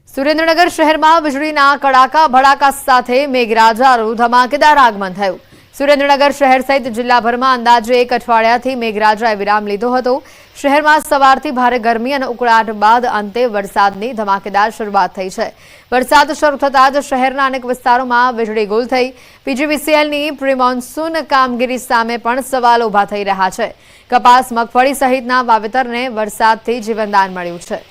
સુરેન્દ્રનગર શહેરમાં વીજળીના કડાકા ભડાકા સાથે મેઘરાજાનું ધમાકેદાર આગમન થયું। સુરેન્દ્રનગર શહેર સહિત જિલ્લાભરમાં અંદાજે એક અઠવાડિયાથી મેઘરાજાએ વિરામ લીધો હતો। શહેરમાં સવારથી ભારે ગરમી અને ઉકળાટ બાદ અંતે વરસાદની ધમાકેદાર શરૂઆત થઈ છે। વરસાદ શરૂ થતાં જ શહેરના અનેક વિસ્તારોમાં વીજળી ગુલ થઈ। પીજીવીસીએલની પ્રી મોન્સૂન કામગીરી સામે પણ સવાલો ઉભા થઈ રહ્યા છે। કપાસ, મગફળી સહિતના વાવેતરને વરસાદથી જીવનદાન મળ્યું છે।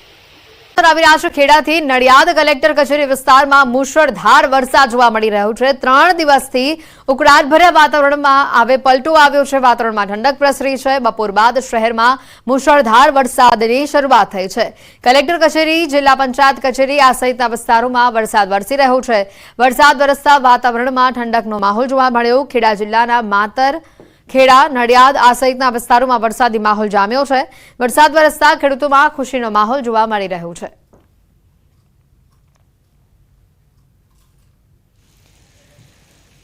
ખેડાથી નડિયાદ કલેક્ટર કચેરી વિસ્તારમાં મુશળધાર વરસાદ જોવા મળી રહ્યો છે। 3 દિવસથી ઉકળાટભર્યા વાતાવરણમાં પલટો આવ્યો છે। વાતાવરણમાં ઠંડક પ્રસરી છે। બપોર બાદ શહેરમાં મુશળધાર વરસાદની શરૂઆત થઈ છે। કલેક્ટર કચેરી, જિલ્લા પંચાયત કચેરી આ સહિતના વિસ્તારોમાં વરસાદ વરસી રહ્યો છે। વરસાદ વરસતા વાતાવરણમાં ઠંડકનો માહોલ જોવા મળ્યો। ખેડા જિલ્લાના માતર, ખેડા, નડિયાદ આ સહિતના વિસ્તારોમાં વરસાદી માહોલ જામ્યો છે। વરસાદ વરસતા ખેડૂતોમાં ખુશીનો માહોલ જોવા મળી રહ્યો છે।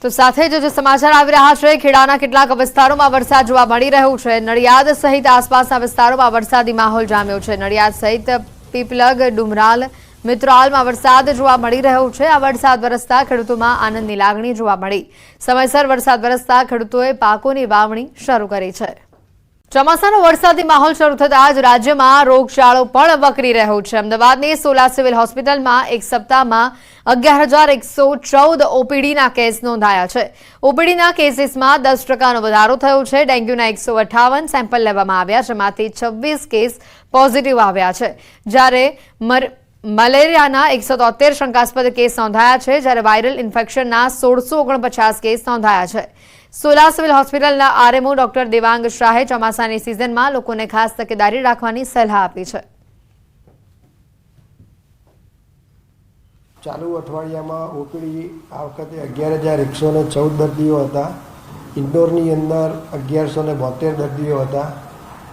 તો સાથે જ સમાચાર આવી રહ્યા છે, ખેડાના કેટલાક વિસ્તારોમાં વરસાદ જોવા મળી રહ્યો છે। નડિયાદ સહિત આસપાસના વિસ્તારોમાં વરસાદી માહોલ જામ્યો છે। નડિયાદ સહિત પીપલગ, ડુમરાલ, મિત્રાલમાં વરસાદ જોવા મળી રહ્યો છે। આ વરસાદ વરસતા ખેડૂતોમાં આનંદની લાગણી જોવા મળી। સમયસર વરસાદ વરસતા ખેડૂતોએ પાકોની વાવણી શરૂ કરી છે। ચોમાસાનો વરસાદી માહોલ શરૂ થતાં જ રાજ્યમાં રોગચાળો પણ વકરી રહ્યો છે। અમદાવાદની સોલા સિવિલ હોસ્પિટલમાં એક સપ્તાહમાં 11,114 ઓપીડીના કેસ નોંધાયા છે। ઓપીડીના કેસીસમાં 10% વધારો થયો છે। ડેન્ગ્યુના 158 સેમ્પલ લેવામાં આવ્યા, જેમાંથી 26 કેસ પોઝિટિવ આવ્યા છે, જ્યારે મલેરિયાના 173 શંકાસ્પદ કેસ નોંધાયા છે, જ્યારે વાયરલ ઇન્ફેક્શનના 1649 કેસ નોંધાયા છે। સોલા સિવિલ હોસ્પિટલના આરએમઓ ડોક્ટર દેવાંગ શાહે ચોમાસાની સિઝનમાં લોકોને ખાસ તકેદારી રાખવાની સલાહ આપી છે। ચાલુ અઠવાડિયામાં ઓપીડી આ વખતે 11,114 દર્દીઓ હતા। ઇન્દોરની અંદર 1,172 દર્દીઓ હતા।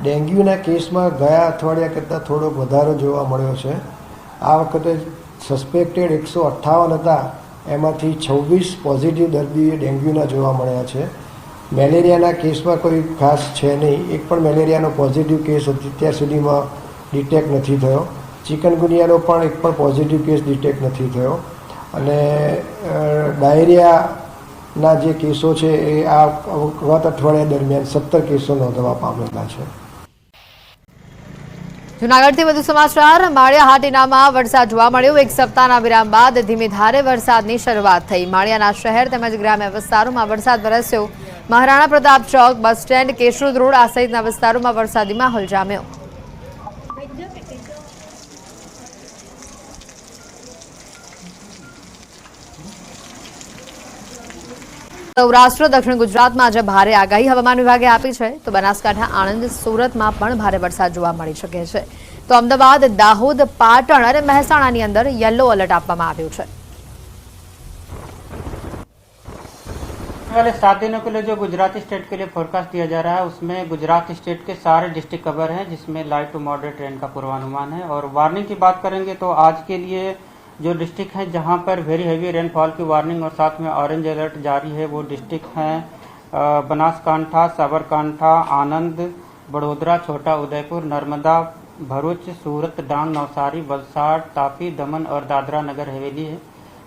ડેન્ગ્યુના કેસમાં ગયા અઠવાડિયા કરતાં થોડોક વધારો જોવા મળ્યો છે। આ વખતે સસ્પેક્ટેડ 158 હતા, એમાંથી 26 પોઝિટિવ દર્દી ડેન્ગ્યુના જોવા મળ્યા છે। મેલેરિયાના કેસમાં કોઈ ખાસ છે નહીં, એક પણ મેલેરિયાનો પોઝિટિવ કેસ અત્યાર સુધીમાં ડિટેક્ટ નથી થયો। ચિકનગુનિયાનો પણ એક પણ પોઝિટિવ કેસ ડિટેક્ટ નથી થયો। અને ડાયરિયાના જે કેસો છે એ આ ગત અઠવાડિયા દરમિયાન 17 કેસો નોંધવા પામેલા છે। જૂનાગઢથી વધુ સમાચાર। માળિયા હાટીનામાં વરસાદ જોવા મળ્યો। એક સપ્તાહના વિરામ બાદ ધીમી ધારે વરસાદની શરૂઆત થઈ। માળિયાના શહેર તેમજ ગ્રામ્ય વિસ્તારોમાં વરસાદ વરસ્યો। મહારાણા પ્રતાપ ચોક, બસ સ્ટેન્ડ, કેશોદ રોડ આ સહિતના વિસ્તારોમાં વરસાદી માહોલ જામ્યો। સૌરાષ્ટ્ર, દક્ષિણ ગુજરાતમાં આજે ભારે આગાહી હવામાન વિભાગે આપી છે, તો બનાસકાંઠા, આણંદ, સુરતમાં પણ ભારે વરસાદ જોવા મળી શકે છે। તો અમદાવાદ, દાહોદ, પાટણ અને મહેસાણાની અંદર યલો એલર્ટ આપવામાં આવ્યું છે। वाले 7 दिनों के लिए जो गुजराती स्टेट के लिए फोरकास्ट दिया जा रहा है, उसमें गुजरात स्टेट के सारे डिस्ट्रिक्ट कवर हैं, जिसमें लाइट टू मॉडरेट रेन का पूर्वानुमान है। और वार्निंग की बात करेंगे तो आज के लिए जो डिस्ट्रिक्ट हैं जहां पर वेरी हैवी रेनफॉल की वार्निंग और साथ में ऑरेंज अलर्ट जारी है, वो डिस्ट्रिक्ट हैं बनासकांठा, साबरकांठा, आनंद, बड़ोदरा, छोटा उदयपुर, नर्मदा, भरूच, सूरत, डांग, नवसारी, वलसाड़, तापी, दमन और दादरा नगर हवेली है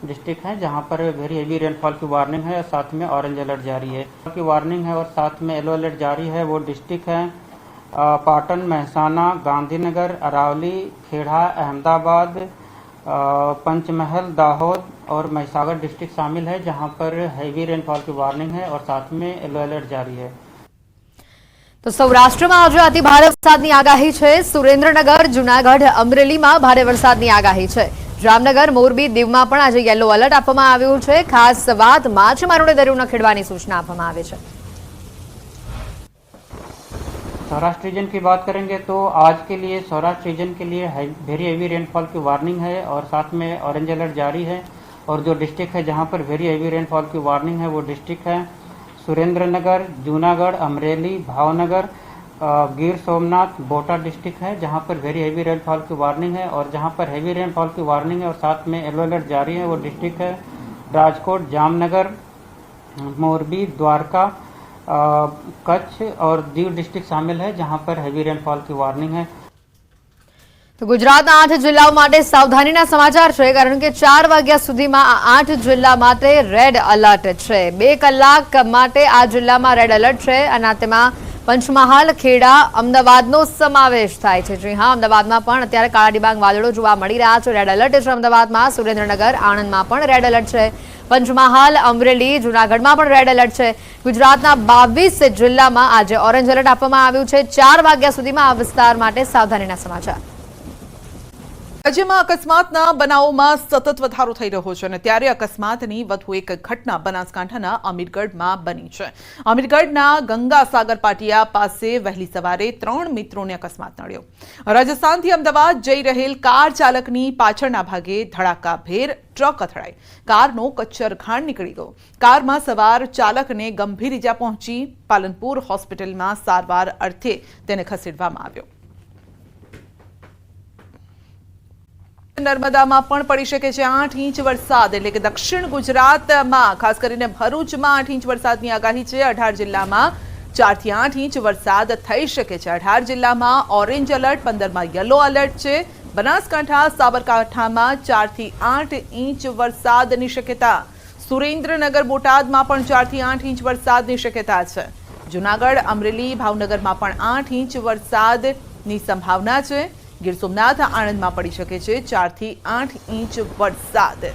डिस्ट्रिक्ट है जहां पर वेरी हेवी रेनफॉल की वार्निंग है और साथ में ऑरेंज अलर्ट जारी है की वार्निंग है और साथ में येलो अलर्ट जारी है। वो डिस्ट्रिक्ट है पाटन, मेहसाना, गांधीनगर, अरावली, खेड़ा, अहमदाबाद, पंचमहल, दाहोद और महिसागर डिस्ट्रिक्ट शामिल है, जहां पर हेवी रेनफॉल की वार्निंग है और साथ में येलो अलर्ट जारी है। તો સૌરાષ્ટ્રમાં આજે અતિ ભારે વરસાદની આગાહી છે। સુરેન્દ્રનગર, જૂનાગઢ, અમરેલીમાં ભારે વરસાદની આગાહી છે। જામનગર, મોરબી, દીવમાં પણ આજે યલો એલર્ટ આપવામાં આવ્યું છે। ખાસ વાત માછીમારોને દરિયો ન ખેડવાની સૂચના આપવામાં આવી છે। सौराष्ट्र रीजन की बात करेंगे तो आज के लिए सौराष्ट्र रीजन के लिए वेरी हेवी रेनफॉल की वार्निंग है और साथ में ऑरेंज अलर्ट जारी है। और जो डिस्ट्रिक्ट है जहां पर वेरी हेवी रेनफॉल की वार्निंग है, वो डिस्ट्रिक्ट है सुरेंद्रनगर, जूनागढ़, अमरेली, भावनगर, गिर सोमनाथ, बोटा डिस्ट्रिक्ट है जहां पर वेरी हेवी रेनफॉल की वार्निंग है। और जहां पर हेवी रेनफॉल की वार्निंग है और साथ में येलो अलर्ट जारी है, वो डिस्ट्रिक्ट है राजकोट, जामनगर, मोरबी, द्वारका, कच्छ और दीव डिस्ट्रिक्ट शामिल है, जहां पर हेवी रेनफॉल की वार्निंग है। તો ગુજરાતના 8 જિલ્લાઓ માટે સાવધાનીના સમાચાર છે, કારણ કે 4 વાગ્યા સુધીમાં આ 8 જિલ્લા માટે રેડ એલર્ટ છે. 2 કલાક માટે આ જિલ્લામાં રેડ એલર્ટ છે અને તેમાં પંચમહાલ, ખેડા, અમદાવાદનો સમાવેશ થાય છે. જી હા, અમદાવાદમાં પણ અત્યારે કાળા ડિબાંગ વાદળો જોવા મળી રહ્યા છે. રેડ એલર્ટ છે અમદાવાદમાં, સુરેન્દ્રનગર, આણંદમાં પણ રેડ એલર્ટ છે. પંચમહાલ, અમરેલી, જૂનાગઢમાં પણ રેડ એલર્ટ છે. ગુજરાતના 22 જિલ્લામાં આજે ઓરેન્જ એલર્ટ આપવામાં આવ્યું છે. 4 વાગ્યા સુધીમાં આ વિસ્તાર માટે સાવધાનીના સમાચાર. રાજ્યમાં અકસ્માતના બનાવોમાં સતત વધારો થઈ રહ્યો છે અને ત્યારે અકસ્માતની વધુ એક ઘટના બનાસકાંઠાના અમીરગઢમાં બની છે. અમીરગઢના ગંગાસાગર પાટિયા પાસે વહેલી સવારે 3 મિત્રોને અકસ્માત નડ્યો. રાજસ્થાનથી અમદાવાદ જઈ રહેલ કાર ચાલકની પાછળના ભાગે ધડાકાભેર ટ્રક અથડાઈ. કારનો કચ્છરઘાણ નીકળી ગયો. કારમાં સવાર ચાલકને ગંભીર ઈજા પહોંચી. પાલનપુર હોસ્પિટલમાં સારવાર અર્થે તેને ખસેડવામાં આવ્યો. નર્મદામાં પણ પડી શકે છે 8 ઇંચ વરસાદ, એટલે કે દક્ષિણ ગુજરાતમાં ખાસ કરીને ભરૂચમાં 8 ઇંચ વરસાદની આગાહી છે. 18 જિલ્લામાં 4 થી 8 ઇંચ વરસાદ થઈ શકે છે. 18 જિલ્લામાં ઓરેન્જ એલર્ટ, 15માં યલો એલર્ટ છે. બનાસકાંઠા, સાબરકાંઠામાં 4 થી 8 ઇંચ વરસાદની શક્યતા. સુરેન્દ્રનગર, બોટાદમાં પણ 4 થી 8 ઇંચ વરસાદની શક્યતા છે. જૂનાગઢ, અમરેલી, ભાવનગરમાં પણ 8 ઇંચ વરસાદની સંભાવના છે. ગીર સોમનાથ, આણંદમાં પડી શકે છે 4 થી 8 ઇંચ વરસાદ.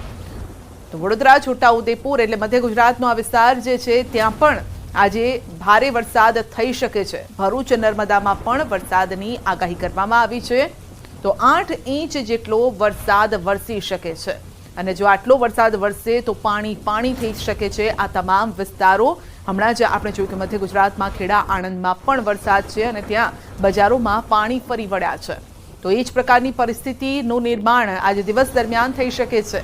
તો વડોદરા, છોટાઉદેપુર એટલે મધ્ય ગુજરાતનો આ વિસ્તાર જે છે ત્યાં પણ આજે ભારે વરસાદ થઈ શકે છે. ભરૂચ, નર્મદામાં પણ વરસાદની આગાહી કરવામાં આવી છે. તો 8 ઇંચ જેટલો વરસાદ વરસી શકે છે અને જો આટલો વરસાદ વરસે તો પાણી થઈ શકે છે આ તમામ વિસ્તારો. હમણાં જ આપણે જોયું કે મધ્ય ગુજરાતમાં ખેડા, આણંદમાં પણ વરસાદ છે અને ત્યાં બજારોમાં પાણી ફરી વળ્યા છે. તો એ જ પ્રકારની પરિસ્થિતિનું નિર્માણ આજે દિવસ દરમિયાન થઈ શકે છે.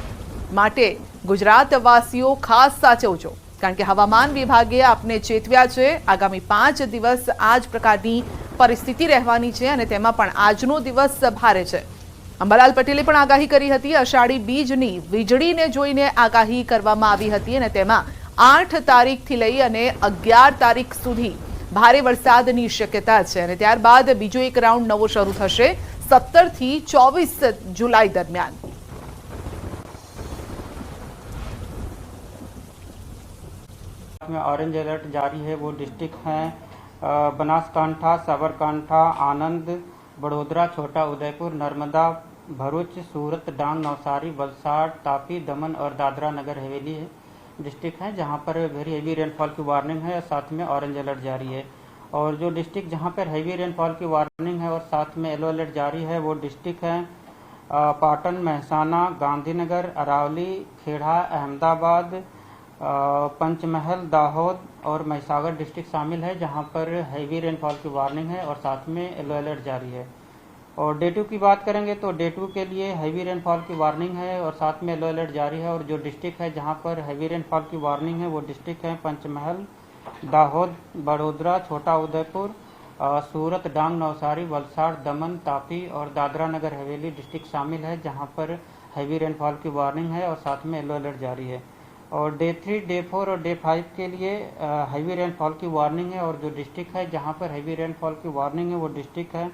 માટે ગુજરાતવાસીઓ ખાસ સાચવજો, કારણ કે હવામાન વિભાગે આપને ચેતવ્યા છે. આગામી 5 દિવસ આ જ પ્રકારની પરિસ્થિતિ રહેવાની છે અને તેમાં પણ આજનો દિવસ ભારે છે. અંબાલાલ પટેલે પણ આગાહી કરી હતી. અષાઢી બીજની વીજળીને જોઈને આગાહી કરવામાં આવી હતી અને તેમાં 8 તારીખથી લઈ અને 11 તારીખ સુધી ભારે વરસાદની શક્યતા છે અને ત્યારબાદ બીજો એક રાઉન્ડ નવો શરૂ થશે 17 થી 24 जुलाई दरमियान. में ऑरेंज अलर्ट जारी है वो डिस्ट्रिक्ट हैं बनासकांठा, साबरकांठा, आनंद, बड़ोदरा, छोटा उदयपुर, नर्मदा, भरूच, सूरत, डांग, नवसारी, वलसाड, तापी, दमन और दादरा नगर हवेली डिस्ट्रिक्ट हैं जहां पर वेरी हेवी रेनफॉल की वार्निंग है और साथ में ऑरेंज अलर्ट जारी है. और जो डिस्ट्रिक्ट जहां पर हैवी रेनफॉल की वार्निंग है और साथ में येलो अलर्ट जारी है वो डिस्ट्रिक्ट हैं पाटन, महसाना, गांधीनगर, अरावली, खेड़ा, अहमदाबाद, पंचमहल, दाहोद और महिसागर डिस्ट्रिक्ट शामिल है जहां पर हैवी रेनफॉल की वार्निंग है और साथ में येलो अलर्ट जारी है. और डे 2 की बात करेंगे तो डे 2 के लिए हैवी रेनफॉल की वार्निंग है और साथ में येलो अलर्ट जारी है. और जो डिस्ट्रिक्ट है जहां पर हैवी रेनफॉल की वार्निंग है वो डिस्ट्रिक्ट है पंचमहल, दाहोद, बड़ोदरा, छोटा उदयपुर, सूरत, डांग, नवसारी, वलसाड, दमन, तापी और दादरा नगर हवेली डिस्ट्रिक्ट शामिल है जहां पर हैवी रेनफॉल की वार्निंग है और साथ में येलो अलर्ट जारी है. और डे 3, डे 4 और डे 5 के लिए हैवी रेनफॉल की वार्निंग है और जो डिस्ट्रिक्ट है जहां पर हैवी रेनफॉल की वार्निंग है वो डिस्ट्रिक्ट है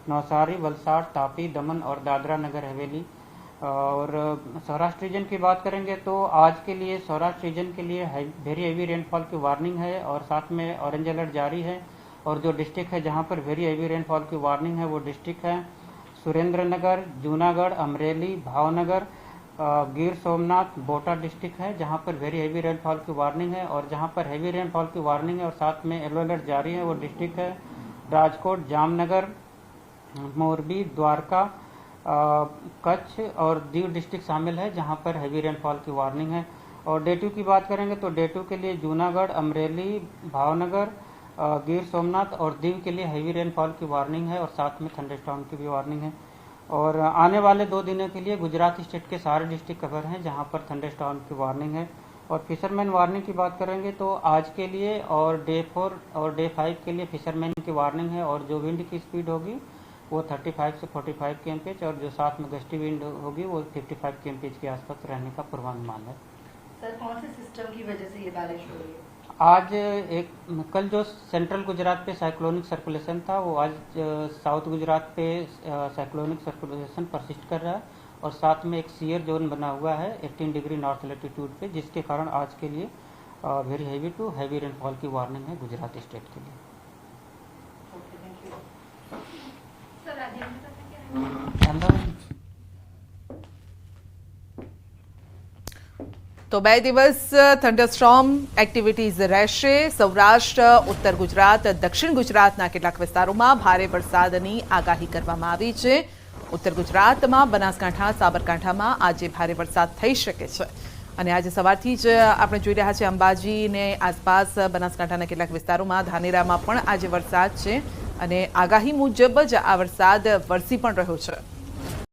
नवसारी, वलसाड, तापी, दमन और दादरा नगर हवेली. और सौराष्ट्र रीजन की बात करेंगे तो आज के लिए सौराष्ट्र रीजन के लिए वेरी हेवी रेनफॉल की वार्निंग है और साथ में ऑरेंज अलर्ट जारी है. और जो डिस्ट्रिक्ट है जहां पर वेरी हेवी रेनफॉल की वार्निंग है वो डिस्ट्रिक्ट है सुरेंद्रनगर, जूनागढ़, अमरेली, भावनगर, गिर सोमनाथ, बोटा डिस्ट्रिक्ट है जहां पर वेरी हेवी रेनफॉल की वार्निंग है. और जहां पर हेवी रेनफॉल की वार्निंग है और साथ में येलो अलर्ट जारी है वो डिस्ट्रिक्ट है राजकोट, जामनगर, मोरबी, द्वारका, कच्छ और दीव डिस्ट्रिक्ट शामिल है जहां पर हैवी रेनफॉल की वार्निंग है. और डे 2 की बात करेंगे तो डे 2 के लिए जूनागढ़, अमरेली, भावनगर, गिर सोमनाथ और दीव के लिए हैवी रेनफॉल की वार्निंग है और साथ में थंडरस्टॉर्म की भी वार्निंग है. और आने वाले 2 दिनों के लिए गुजरात स्टेट के सारे डिस्ट्रिक्ट कवर हैं जहां पर थंडरस्टॉर्म की वार्निंग है. और फिशरमैन वार्निंग की बात करेंगे तो आज के लिए और डे 4 और डे 5 के लिए फिशरमैन की वार्निंग है. और जो विंड की स्पीड होगी वो 35 से 45 kmph और जो साथ में गस्टी विंड होगी वो 55 kmph के आसपास रहने का पूर्वानुमान है. सर, कौन से सिस्टम की वजह से ये बारिश हो रही है? आज कल जो सेंट्रल गुजरात पे साइक्लोनिक सर्कुलेशन था वो आज साउथ गुजरात पे साइक्लोनिक सर्कुलेशन परसिस्ट कर रहा है और साथ में एक सीयर जोन बना हुआ है 18 डिग्री नॉर्थ लेटीट्यूड पे, जिसके कारण आज के लिए very heavy to heavy rainfall की वार्निंग है गुजरात स्टेट के लिए। अहमदाबाद તો 2 દિવસ થંડરસ્ટોર્મ એક્ટિવિટીઝ રહેશે। સૌરાષ્ટ્ર, ઉત્તર ગુજરાત, દક્ષિણ ગુજરાતના કેટલાક વિસ્તારોમાં ભારે વરસાદની આગાહી કરવામાં આવી છે। ઉત્તર ગુજરાતમાં બનાસકાંઠા, સાબરકાંઠામાં આજે ભારે વરસાદ થઈ શકે છે અને આજે સવારથી જ આપણે જોઈ રહ્યા છીએ અંબાજીને આસપાસ બનાસકાંઠાના કેટલાક વિસ્તારોમાં, ધાનેરામાં પણ આજે વરસાદ છે અને આગાહી મુજબ જ આ વરસાદ વરસી પણ રહ્યો છે।